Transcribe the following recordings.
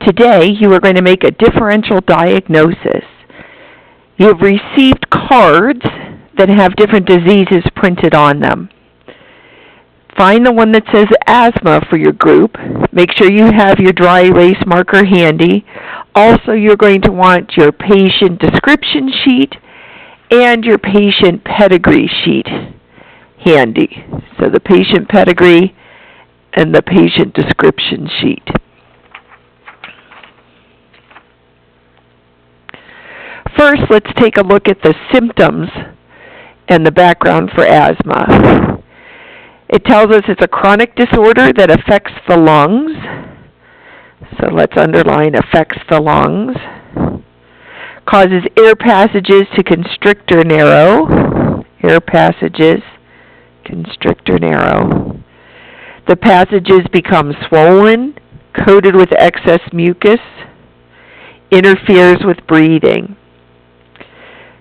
Today, you are going to make a differential diagnosis. You have received cards that have different diseases printed on them. Find the one that says asthma for your group. Make sure you have your dry erase marker handy. Also, you're going to want your patient description sheet and your patient pedigree sheet handy. So the patient pedigree and the patient description sheet. First, let's take a look at the symptoms and the background for asthma. It tells us it's a chronic disorder that affects the lungs. So let's underline affects the lungs. Causes air passages to constrict or narrow. Air passages, constrict or narrow. The passages become swollen, coated with excess mucus, interferes with breathing.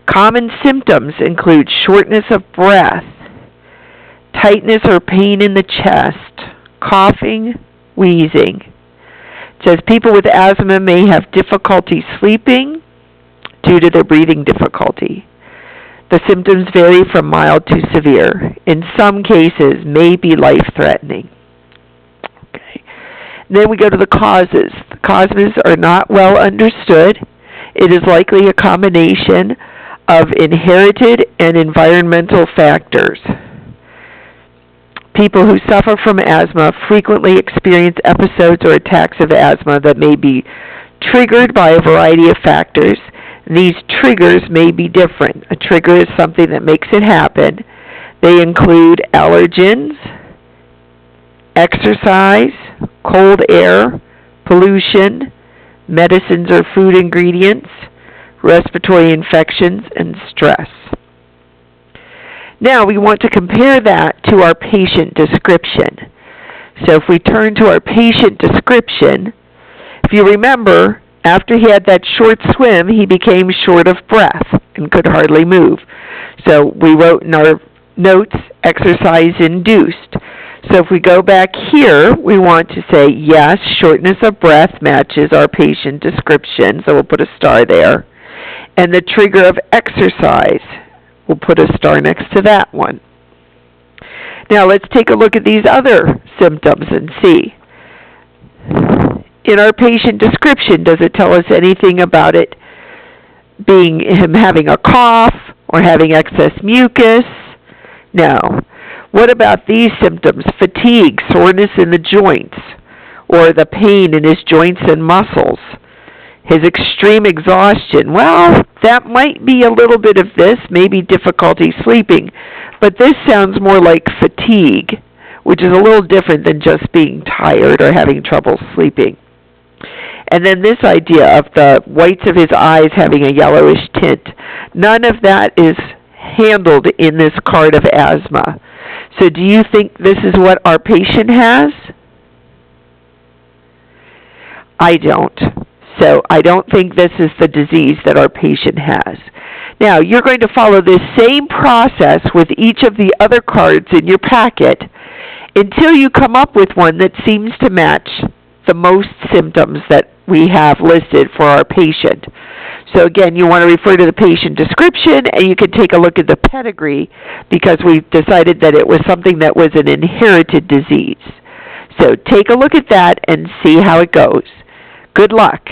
Common symptoms include shortness of breath, tightness or pain in the chest, coughing, wheezing. It says people with asthma may have difficulty sleeping due to their breathing difficulty. The symptoms vary from mild to severe. In some cases, may be life-threatening. Okay. Then we go to the causes. The causes are not well understood. It is likely a combination of inherited and environmental factors. People who suffer from asthma frequently experience episodes or attacks of asthma that may be triggered by a variety of factors. These triggers may be different. A trigger is something that makes it happen. They include allergens, exercise, cold air, pollution, medicines or food ingredients, respiratory infections, and stress. Now we want to compare that to our patient description. So if we turn to our patient description, if you remember, after he had that short swim, he became short of breath and could hardly move. So we wrote in our notes, exercise induced. So if we go back here, we want to say, yes, shortness of breath matches our patient description, so we'll put a star there. And the trigger of exercise, we'll put a star next to that one. Now let's take a look at these other symptoms and see. In our patient description, does it tell us anything about it being him having a cough or having excess mucus? No. What about these symptoms? Fatigue, soreness in the joints, or the pain in his joints and muscles. His extreme exhaustion, well, that might be a little bit of this, maybe difficulty sleeping, but this sounds more like fatigue, which is a little different than just being tired or having trouble sleeping. And then this idea of the whites of his eyes having a yellowish tint, none of that is handled in this card of asthma. So do you think this is what our patient has? I don't. So I don't think this is the disease that our patient has. Now, you're going to follow this same process with each of the other cards in your packet until you come up with one that seems to match the most symptoms that we have listed for our patient. So again, you want to refer to the patient description, and you can take a look at the pedigree because we've decided that it was something that was an inherited disease. So take a look at that and see how it goes. Good luck.